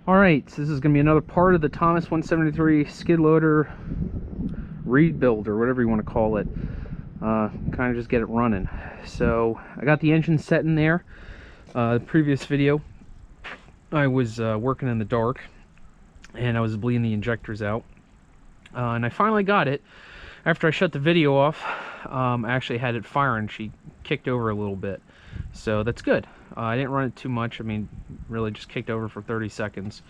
Alright, so this is going to be another part of the Thomas 173 skid loader rebuild, or whatever you want to call it. Kind of just get it running. So I got the engine set in there. The previous video I was working in the dark and I was bleeding the injectors out, and I finally got it. After I shut the video off, I actually had it firing. She kicked over a little bit, so that's good. I didn't run it too much. I mean, really just kicked over for 30 seconds.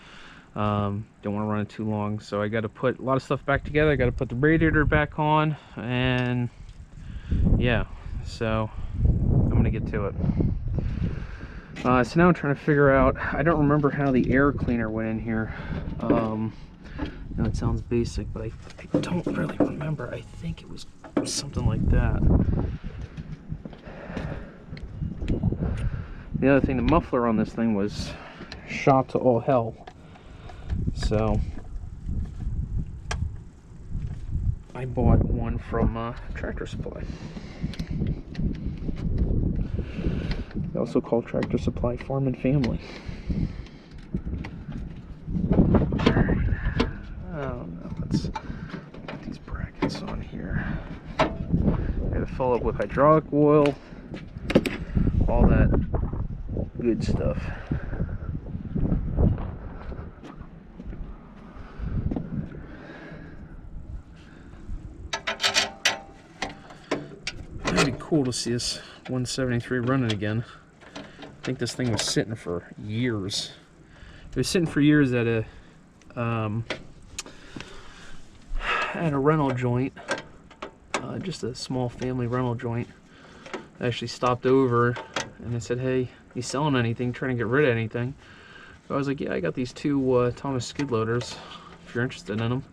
Don't want to run it too long, so I got to put a lot of stuff back together. I got to put the radiator back on, and yeah, so I'm gonna get to it. So now I'm trying to figure out, I don't remember how the air cleaner went in here. Now it sounds basic, but I don't really remember. I think it was something like that. The other thing, the muffler on this thing was shot to all hell. So I bought one from Tractor Supply. They also call Tractor Supply Farm and Family. Oh no, let's put these brackets on here. I gotta fill up with hydraulic oil, all that good stuff. It'd be cool to see this 173 running again. I think this thing was sitting for years. It was sitting for years at a rental joint, just a small family rental joint. I actually stopped over and I said, "Hey, you selling anything? Trying to get rid of anything?" So I was like, "Yeah, I got these two Thomas skid loaders. If you're interested in them."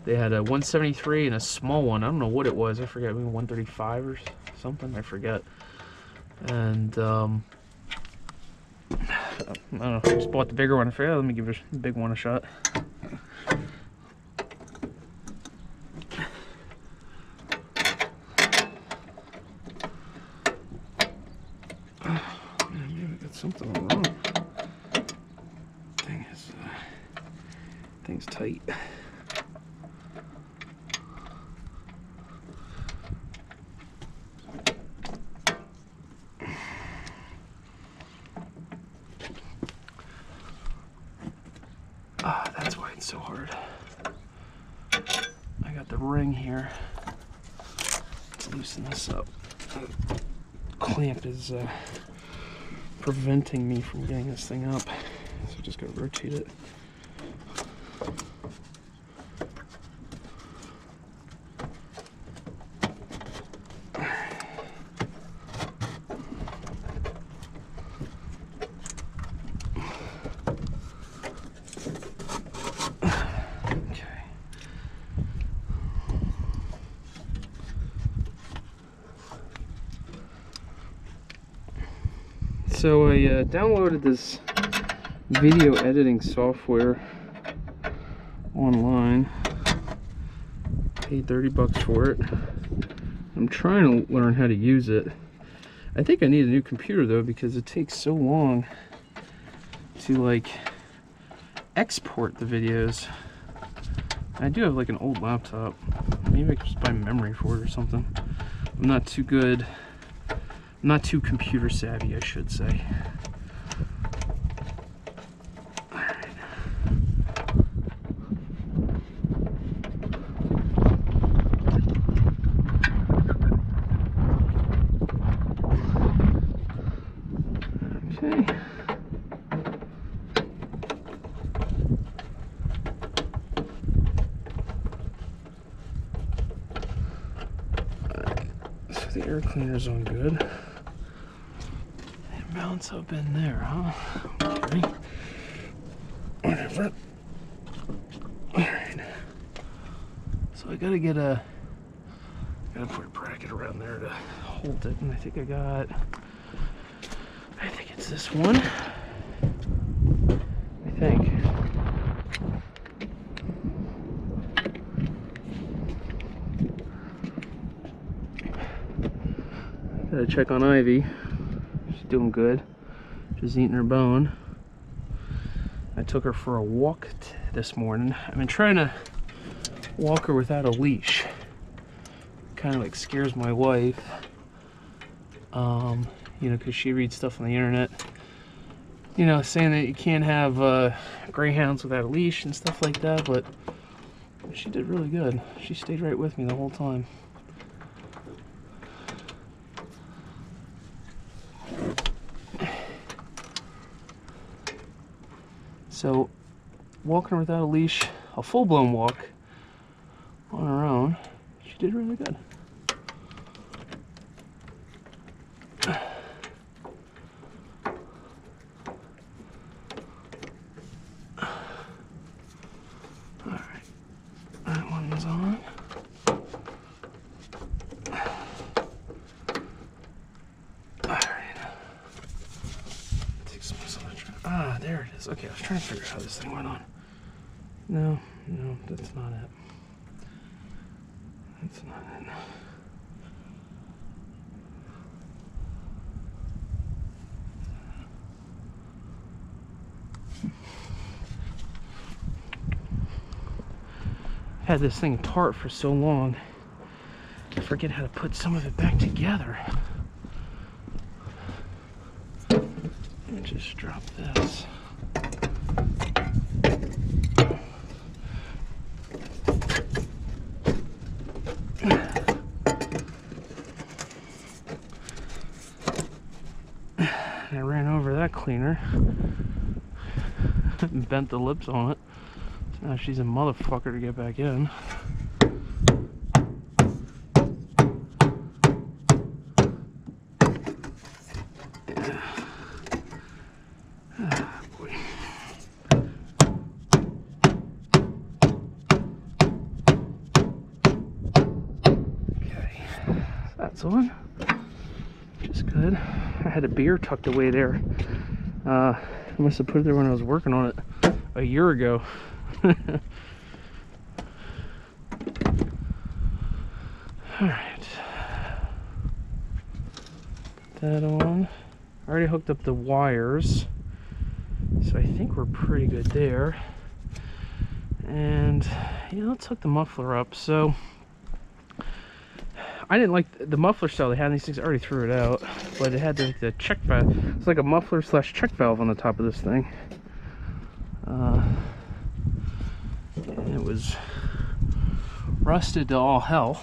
They had a 173 and a small one. I don't know what it was. I forget. Maybe 135 or something. I forget. And I don't know. I just bought the bigger one. I figured, let me give the big one a shot. Maybe I got something wrong. Thing's tight. That's why it's so hard. I got the ring here. Let's loosen this up. The clamp is preventing me from getting this thing up, so just gotta rotate it. So I downloaded this video editing software online, paid 30 bucks for it. I'm trying to learn how to use it. I think I need a new computer though, because it takes so long to like export the videos. I do have like an old laptop. Maybe I could just buy memory for it or something. I'm not too good. Not too computer savvy, I should say. Alright. Okay. Alright. So the air cleaner's on good. Bounce up in there, huh? Okay. Whatever. Alright. So I gotta put a bracket around there to hold it, and I think it's this one. I think. Gotta check on Ivy. She's doing good. She's eating her bone. I took her for a walk this morning. I've been trying to walk her without a leash. Kind of like scares my wife. You know, because she reads stuff on the internet, you know, saying that you can't have greyhounds without a leash and stuff like that, but she did really good. She stayed right with me the whole time. So, walking her without a leash, a full-blown walk on her own, she did really good. Alright, that one's on. Ah, there it is. Okay, I was trying to figure out how this thing went on. No, that's not it. That's not it. I've had this thing apart for so long, I forget how to put some of it back together. And just drop this. I ran over that cleaner and bent the lips on it. So now she's a motherfucker to get back in. That's on. Just good. I had a beer tucked away there. I must have put it there when I was working on it a year ago. Alright. Put that on. I already hooked up the wires, so I think we're pretty good there. And yeah, let's hook the muffler up. So I didn't like the muffler style they had in these things. I already threw it out, but it had the check valve. It's like a muffler slash check valve on the top of this thing. And it was rusted to all hell.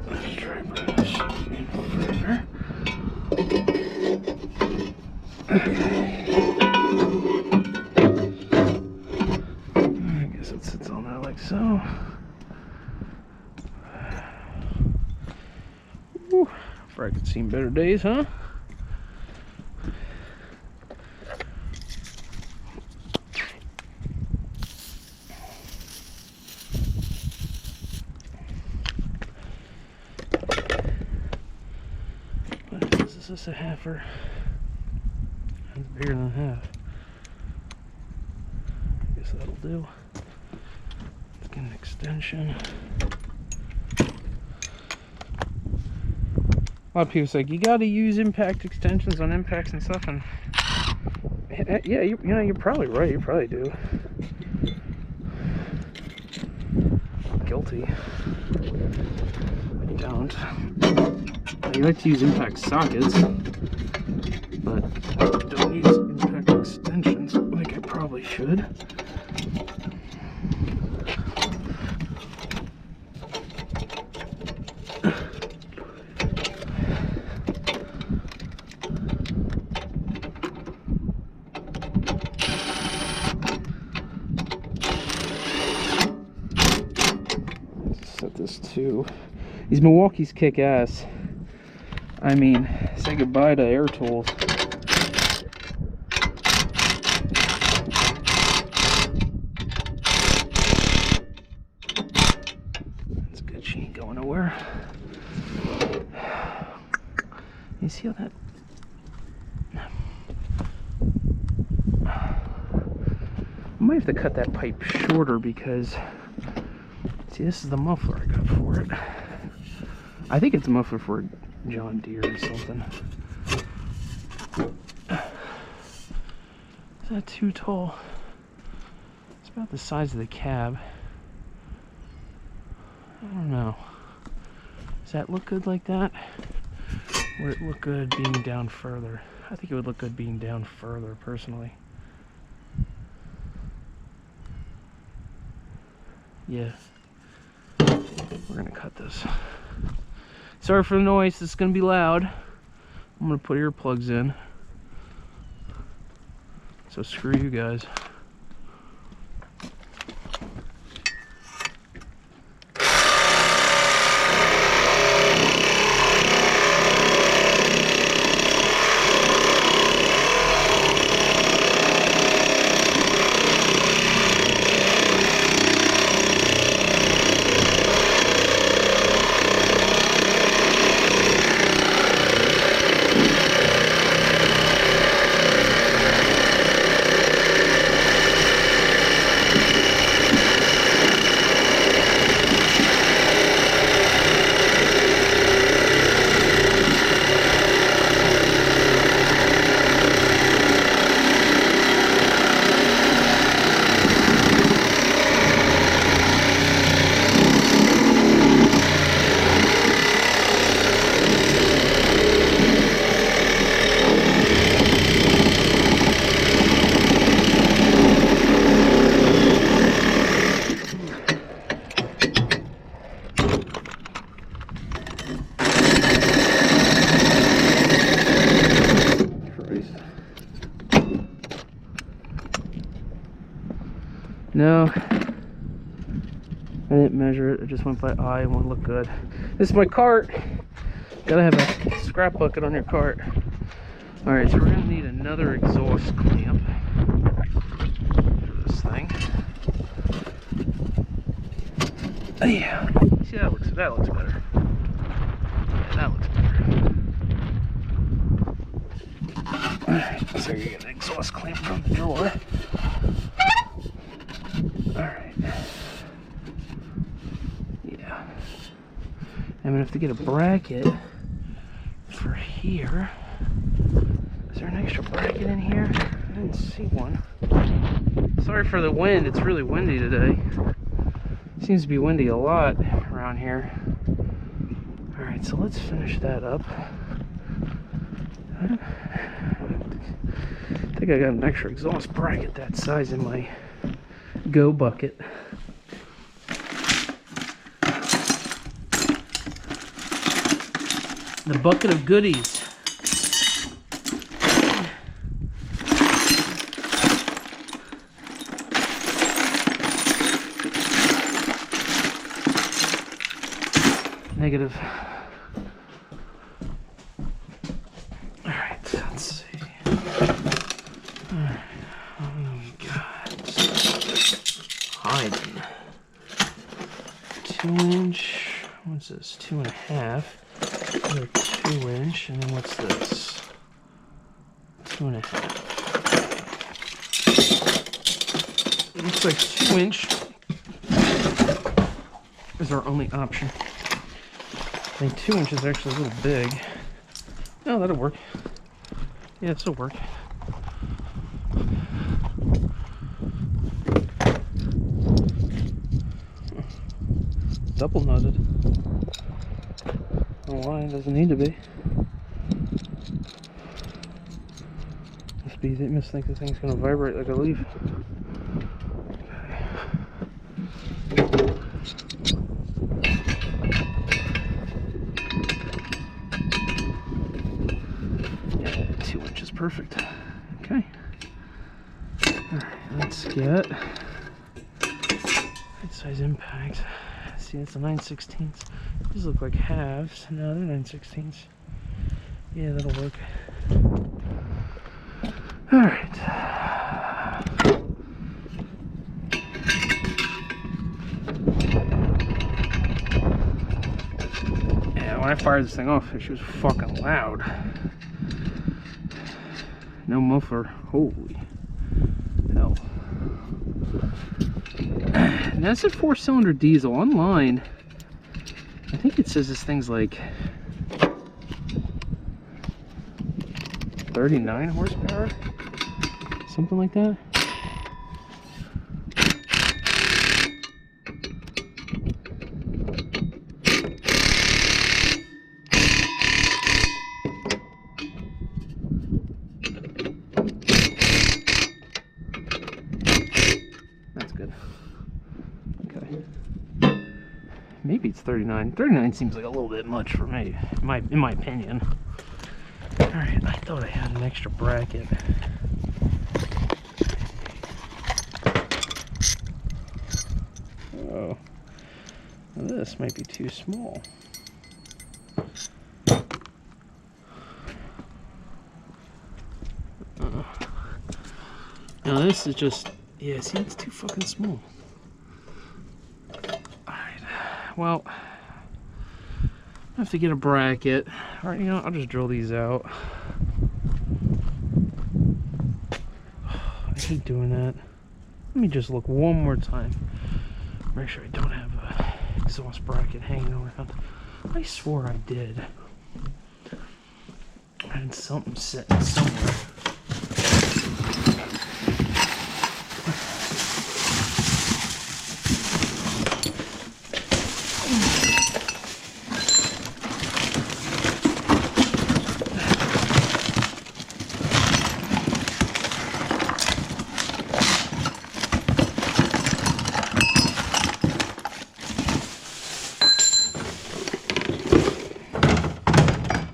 Let's try bringing this in further. I guess it sits on there like so. Whew. I could seen better days, huh? What is this a halfer? It's bigger than a half. I guess that'll do. Let's get an extension. A lot of people say you gotta use impact extensions on impacts and stuff, and yeah, you know, you're probably right. You probably do. Guilty. I don't. You like to use impact sockets, but I don't use impact extensions like I probably should. Set this to. These Milwaukee's kick ass. I mean, say goodbye to air tools. That's good. She ain't going nowhere. You see how that? I might have to cut that pipe shorter because See, this is the muffler I got for it. I think it's a muffler for a John Deere or something. Is that too tall? It's about the size of the cab. I don't know. Does that look good like that? Or would it look good being down further? I think it would look good being down further, personally. Yeah. We're gonna cut this. Sorry for the noise, this is gonna be loud. I'm gonna put earplugs in. So screw you guys. No, I didn't measure it. I just went by eye and won't look good. This is my cart. Gotta have a scrap bucket on your cart. Alright, so we're gonna need another exhaust clamp for this thing. Oh, yeah. See, that looks better. Yeah, that looks better. Alright, so you get an exhaust clamp from the drawer. Alright. Yeah. I'm gonna have to get a bracket for here. Is there an extra bracket in here? I didn't see one. Sorry for the wind, it's really windy today. Seems to be windy a lot around here. Alright, so let's finish that up. I think I got an extra exhaust bracket that size in my Go bucket. The bucket of goodies. Negative. Alright, let's see. Alright, what do we got? Hiding. 2-inch. What's this? 2.5. Another 2-inch. And then what's this? 2.5. It looks like 2-inch is our only option. I think 2 inches is actually a little big. No, that'll work. Yeah, this'll work. Double nutted. I don't know why, it doesn't need to be. Must think the thing's gonna vibrate like a leaf. Yeah, 2 inches perfect. Okay. Alright, let's get right size impact. See, it's a 9/16. These look like halves. No, they're 9/16. Yeah, that'll work. Alright. Yeah, when I fired this thing off, she was fucking loud. No muffler. Holy hell. And that's a 4-cylinder diesel. Online, I think it says this thing's like 39 horsepower, something like that. That's good. Okay. Maybe it's 39. 39 seems like a little bit much for me, in my opinion. Alright, I thought I had an extra bracket. Oh, now this might be too small. Now this is just, yeah, see, it's too fucking small. Alright, well, I have to get a bracket. Alright, you know, I'll just drill these out. I hate doing that. Let me just look one more time. Make sure I don't have a exhaust bracket hanging around. I swore I did. I had something sitting somewhere.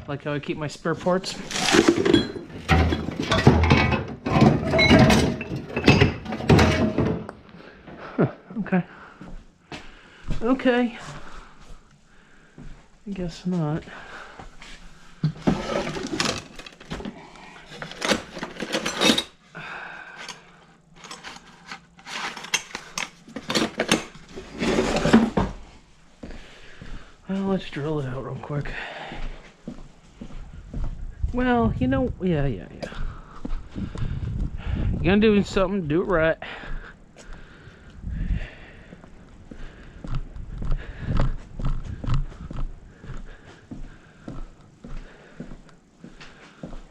Like how I keep my spare parts. Huh, okay. Okay. I guess not. Well, let's drill it out real quick. Well, you know, yeah. You're gonna do something, do it right.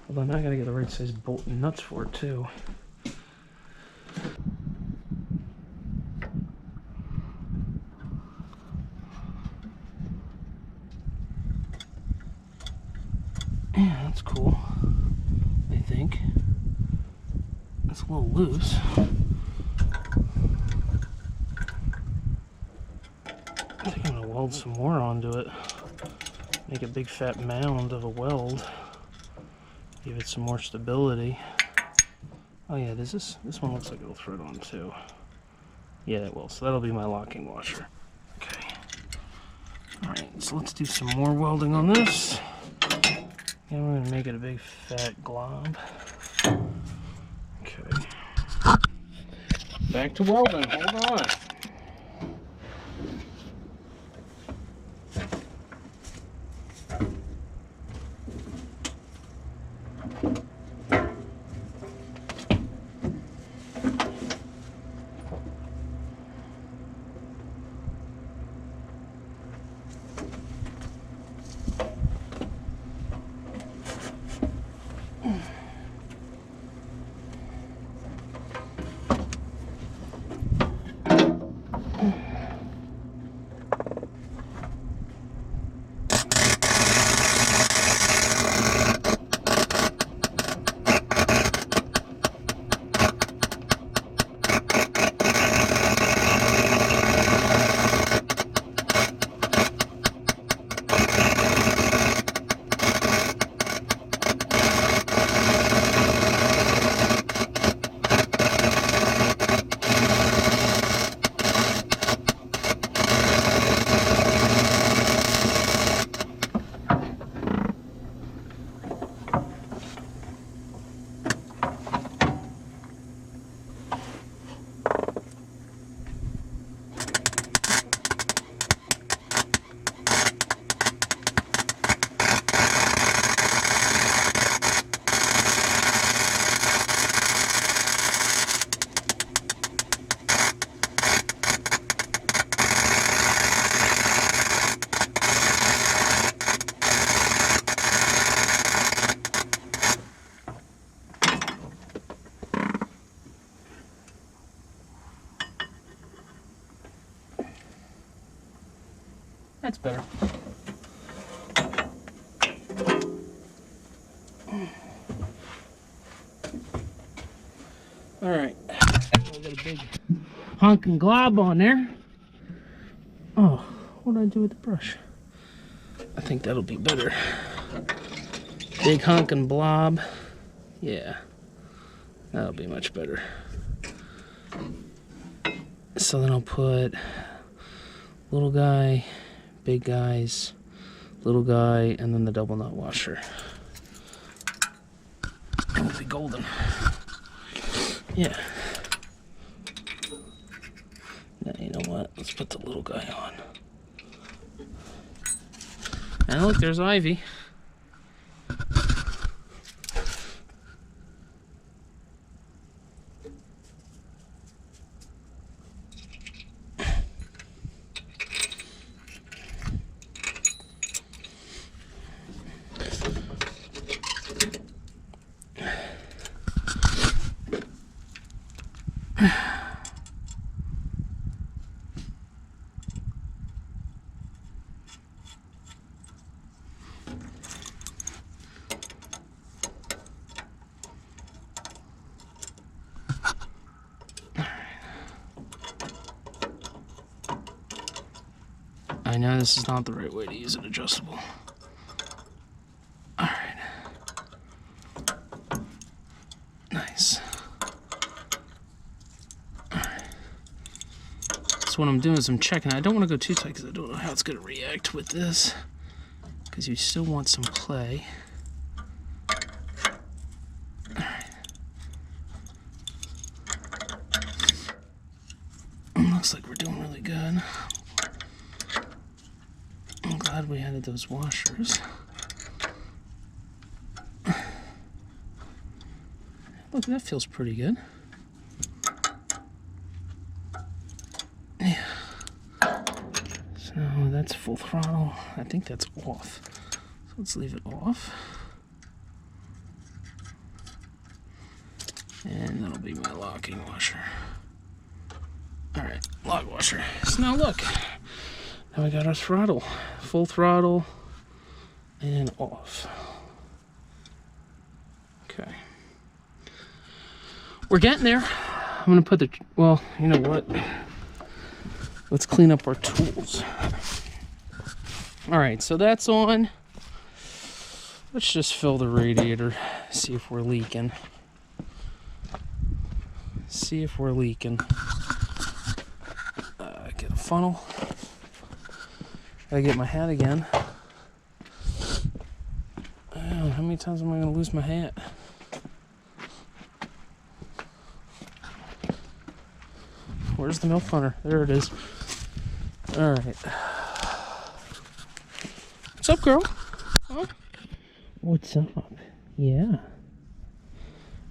Although now I gotta get the right size bolt and nuts for it too. Yeah, that's cool. I think it's a little loose. I think I'm gonna weld some more onto it. Make a big fat mound of a weld. Give it some more stability. Oh yeah, this one looks like it'll thread on too. Yeah, it will. So that'll be my locking washer. Okay. All right. So let's do some more welding on this. And we're gonna make it a big fat glob. Okay. Back to welding. Hold on. That's better. All right, we got a big honking glob on there. Oh, what did I do with the brush? I think that'll be better. Big honking blob. Yeah, that'll be much better. So then I'll put little guy, big guys, little guy, and then the double nut washer. It'll be golden. Yeah. Now, you know what? Let's put the little guy on. And look, there's Ivy. I know this is not the right way to use an adjustable. Alright. Nice. Alright. So what I'm doing is I'm checking. I don't want to go too tight because I don't know how it's going to react with this. Because you still want some play. Alright. Looks like we're doing really good. I'm glad we added those washers. Look, that feels pretty good. Yeah. So that's full throttle. I think that's off. So let's leave it off. And that'll be my locking washer. Alright, lock washer. So now look. Now we got our throttle. Full throttle and off. Okay. We're getting there. I'm gonna put the, well, you know what? Let's clean up our tools. All right, so that's on. Let's just fill the radiator, see if we're leaking. See if we're leaking. Get a funnel. Gotta get my hat again. Oh, how many times am I gonna lose my hat? Where's the milk funner? There it is. All right. What's up, girl? Huh? What's up? Yeah.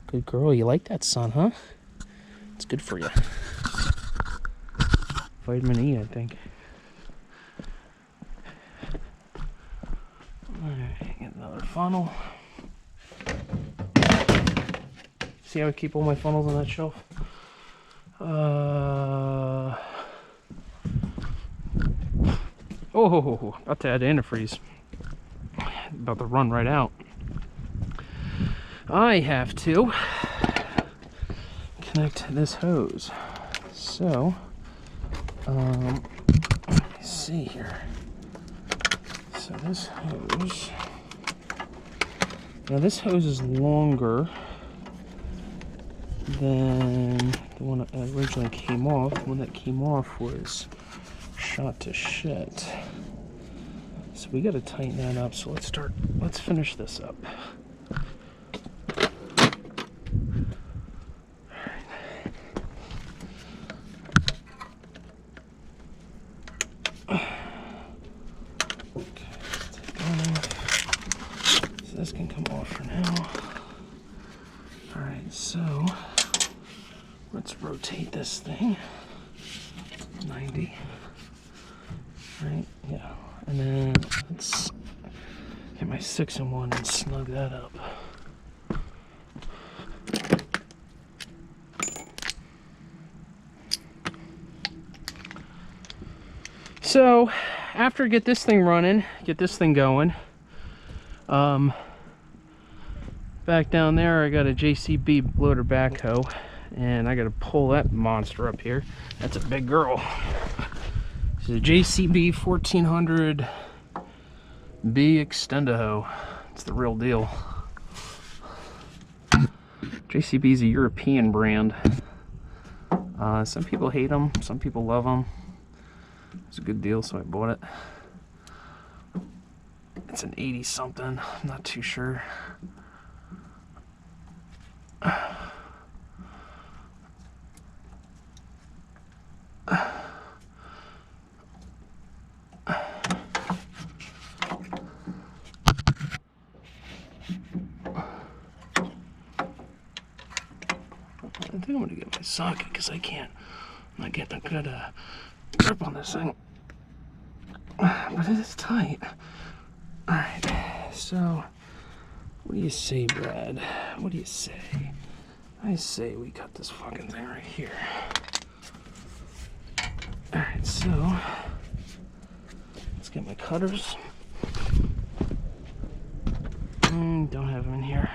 Good girl. You like that sun, huh? It's good for you. Vitamin E, I think. Alright, get another funnel. See how I keep all my funnels on that shelf? Oh, about to add antifreeze. About to run right out. I have to connect this hose. So, let me see here. So this hose, now this hose is longer than the one that originally came off. The one that came off was shot to shit. So we gotta tighten that up. So let's finish this up. This can come off for now. Alright, so let's rotate this thing 90. Right, yeah. And then let's get my 6-in-1 and snug that up. So after I get this thing running, get this thing going, back down there I got a JCB loader backhoe, and I gotta pull that monster up here. That's a big girl. This is a JCB 1400B Extendaho. It's the real deal. JCB is a European brand. Some people hate them, some people love them. It's a good deal, so I bought it. It's an 80 something, I'm not too sure. I think I'm gonna get my socket because I can't. I'm not getting a good grip on this thing, but it is tight. All right, so what do you say, Brad? What do you say? I say we cut this fucking thing right here. All right, so let's get my cutters. Don't have them in here.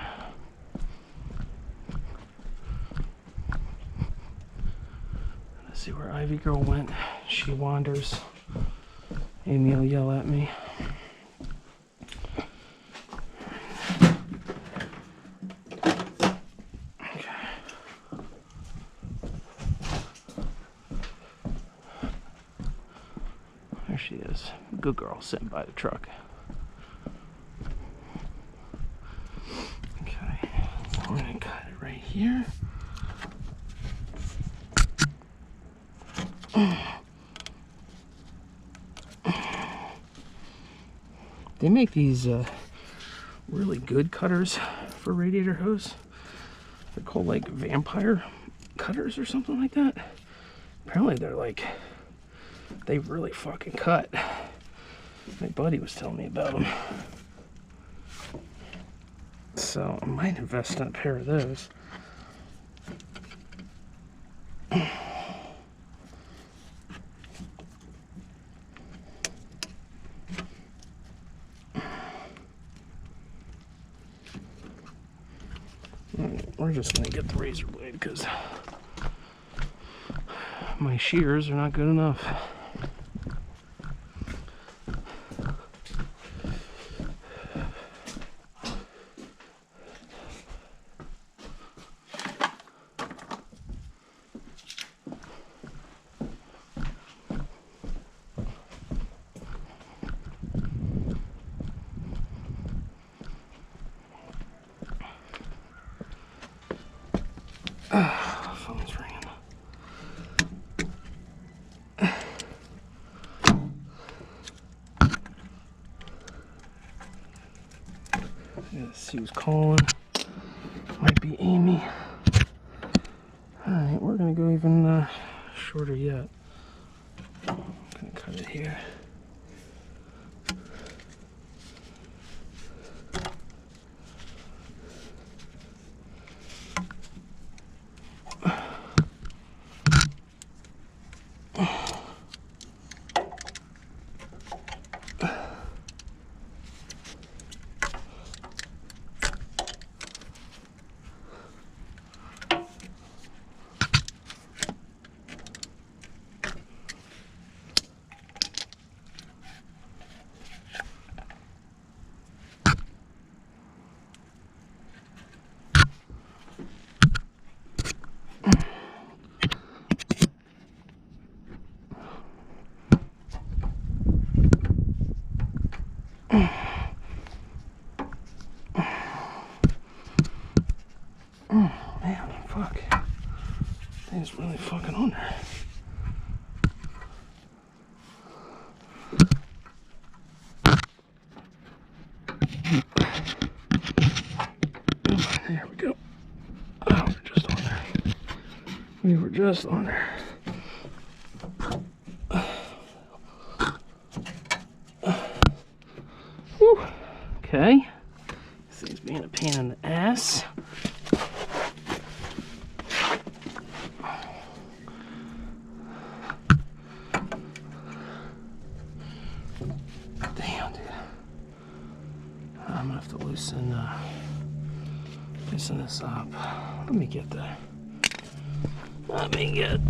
See where Ivy Girl went. She wanders. Amy will yell at me. Okay. There she is. Good girl sitting by the truck. Okay. I'm gonna cut it right here. They make these really good cutters for radiator hose. They're called like vampire cutters or something like that. Apparently they're like, they really fucking cut. My buddy was telling me about them. So I might invest in a pair of those. We're just gonna get the razor blade because my shears are not good enough. Phone's ringing. Let's see who's calling. Might be Amy. Alright, we're gonna go even shorter yet. I'm gonna cut it here. Man, fuck. Thing's really fucking on there. There we go. Oh, we're just on there. We were just on there. Whew. Okay. This thing's being a pain in the ass. now, dude. I'm gonna have to loosen this up. Let me get this freaking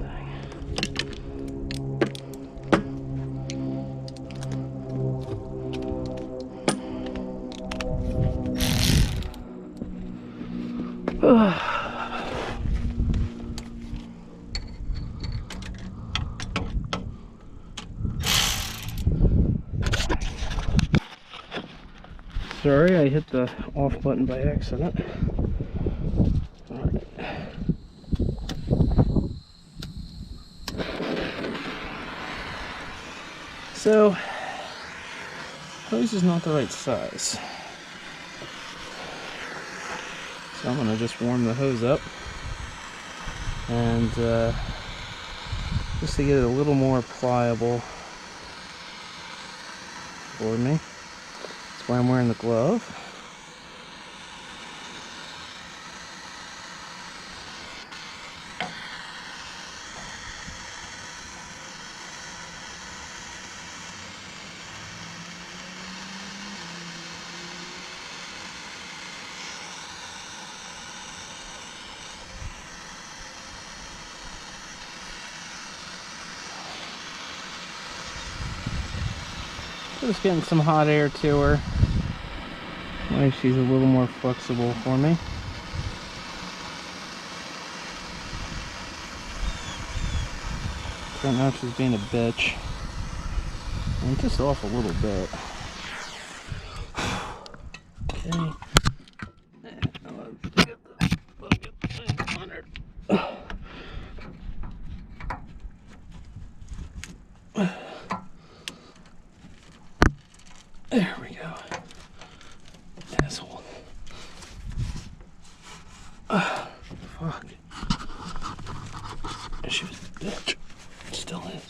thing. Sorry, I hit the off button by accident. Alright. So, hose is not the right size. So I'm gonna just warm the hose up and just to get it a little more pliable for me. That's why I'm wearing the glove. Just getting some hot air to her. Why she's a little more flexible for me. Right now she's being a bitch. I'm just off a little bit. Okay. Let's get the bucket thing on her. There we go. Asshole. Fuck. She was a bitch. Still is.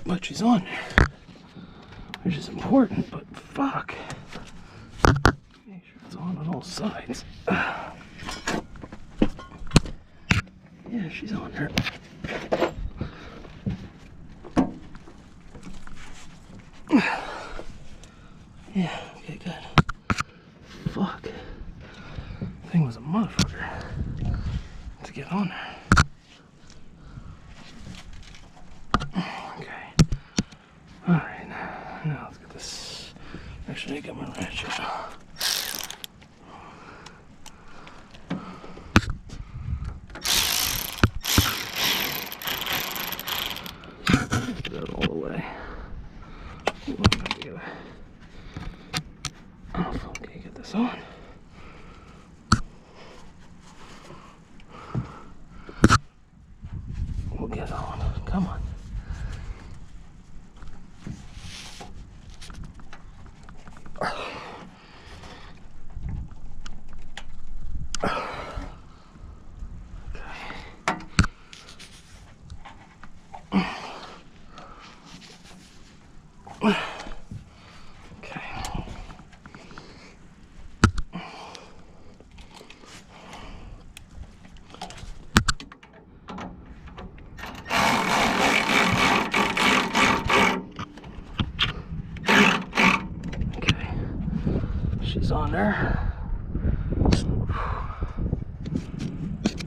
But she's on there. Which is important, but fuck. Make sure it's on all sides. Yeah, she's on there. Yeah, okay, good. Fuck. Thing was a motherfucker to get on there. Okay. Alright, now let's get this. Actually, I got my ratchet. Get that all the way. Oh, okay, get this on. We'll get it on. Come on. On there.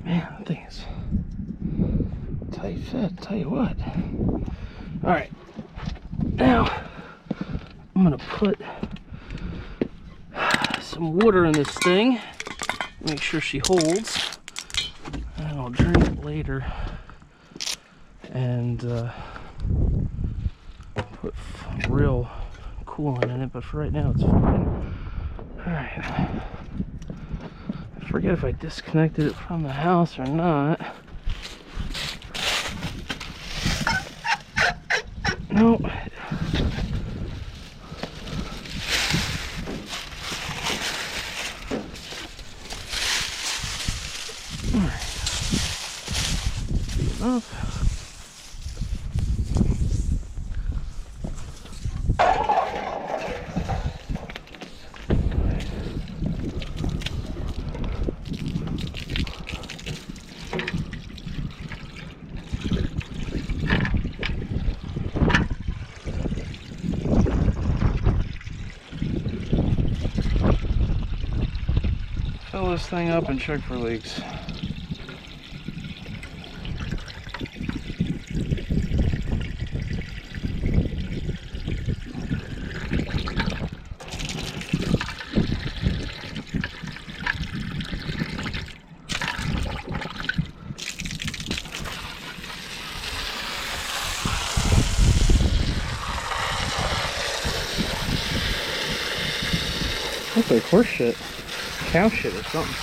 Man, that thing is tight fit, tell you what. Alright, now I'm gonna put some water in this thing, make sure she holds, and I'll drain it later and put real coolant in it, but for right now it's fine. Alright, I forget if I disconnected it from the house or not. Nope. Alright. Enough. this thing up and check for leaks. Looks like horse shit, cow shit or something.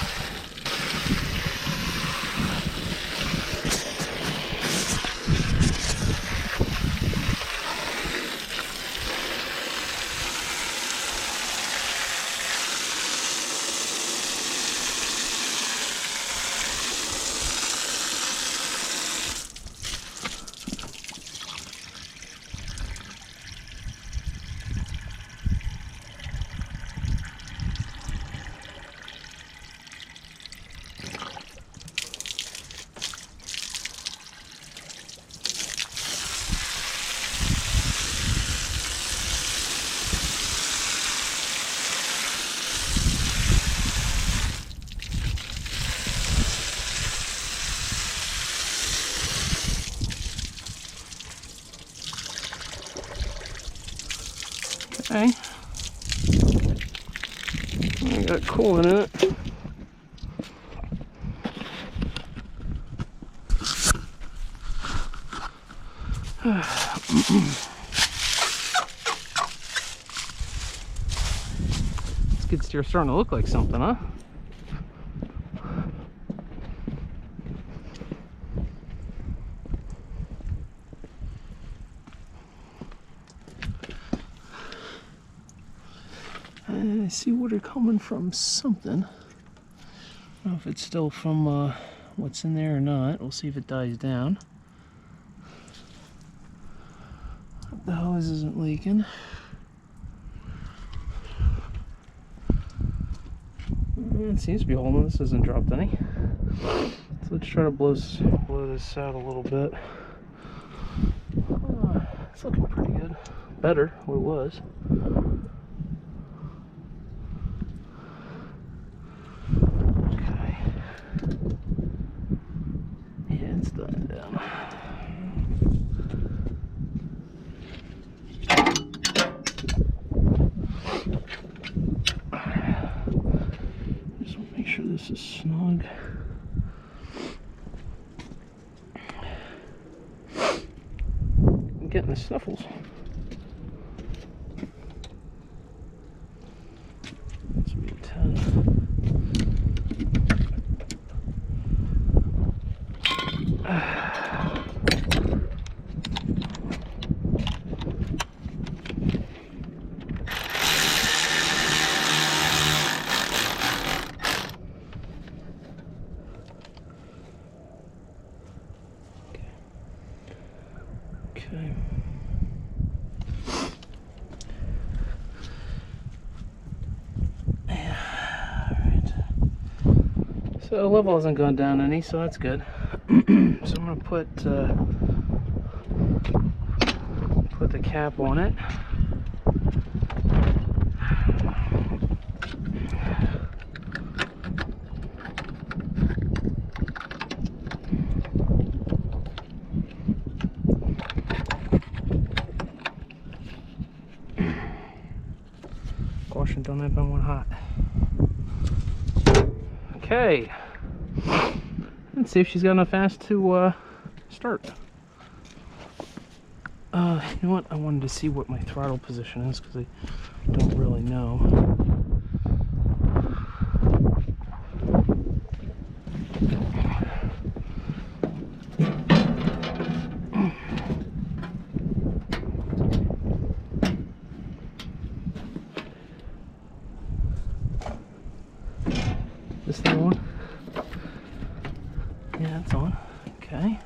Okay. I got coolant in it. Skid steer's starting to look like something, huh? I see water coming from something. I don't know if it's still from what's in there or not. We'll see if it dies down. The hose isn't leaking. It seems to be holding. This hasn't dropped any. So let's try to blow this out a little bit. It's looking pretty good. Better than what it was. Okay. Yeah, it's dying down. Just want to make sure this is snug. I'm getting the snuffles. This will be a 10. Okay. Yeah, alright. So level hasn't gone down any, so that's good. So I'm gonna put the cap on it. Caution, don't have one hot. Okay. Let's see if she's got enough ass to start. You know what? I wanted to see what my throttle position is because I don't really know. This thing on? Yeah, it's on. Okay.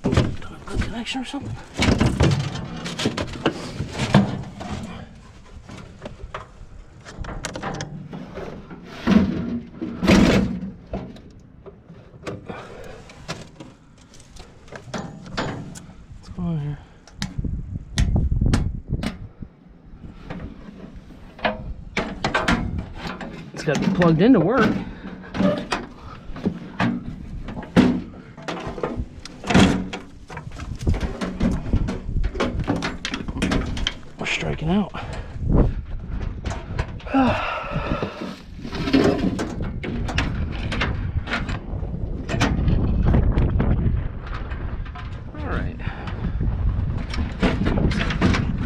Don't have a good connection or something? What's going on here? to be plugged in to work. We're striking out. Alright.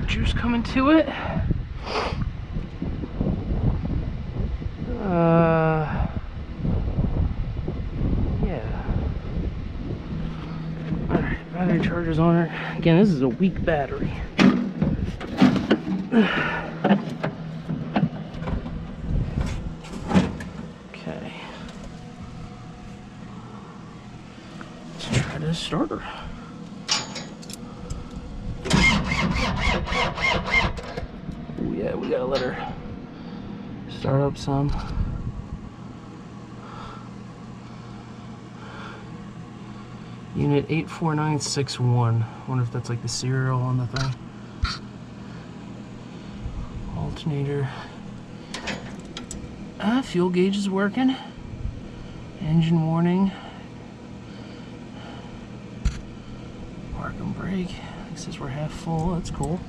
Juice coming to it. Battery charger's on her. Again, this is a weak battery. Okay. Let's try to start her. Oh yeah, we gotta let her start up some. Unit 84961. Wonder if that's like the serial on the thing. Alternator. Fuel gauge is working. Engine warning. Park and brake. It says we're half full. That's cool.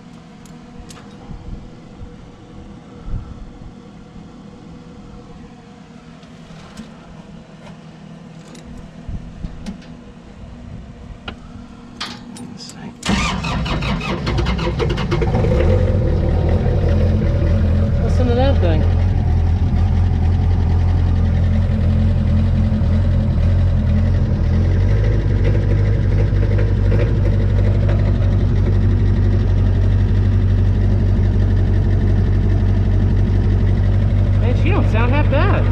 Listen to that thing. Man, she don't sound half bad.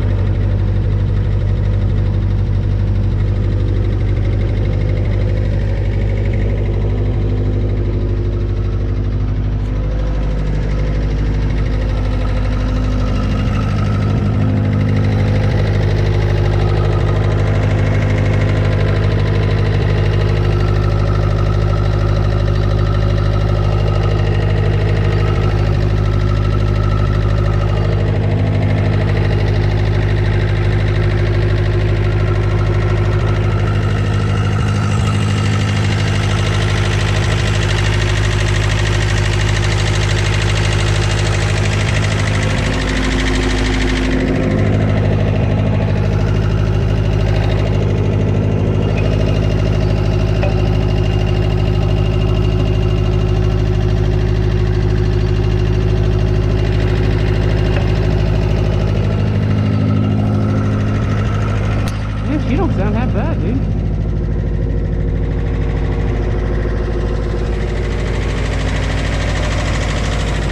You don't sound half bad, dude.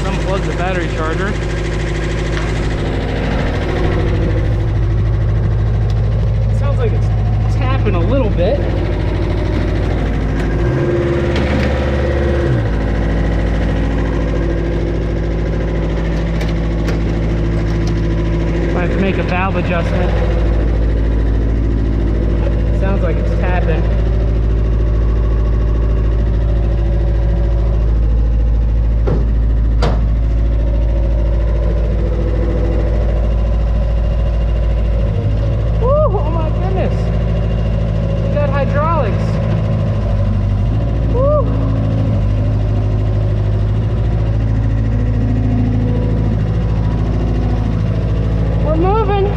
Unplug the battery charger. It sounds like it's tapping a little bit. Might have to make a valve adjustment. Sounds like it's tapping. Woo! Oh my goodness! We got hydraulics. Woo! We're moving.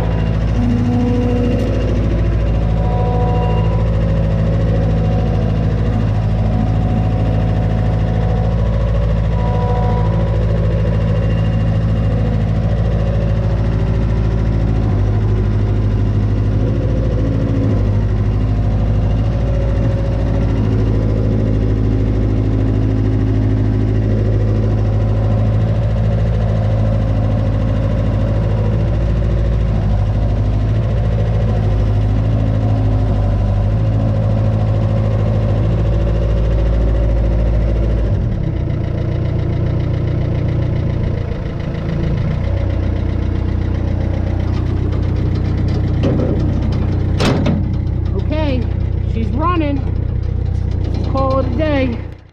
She's running. Call it a day.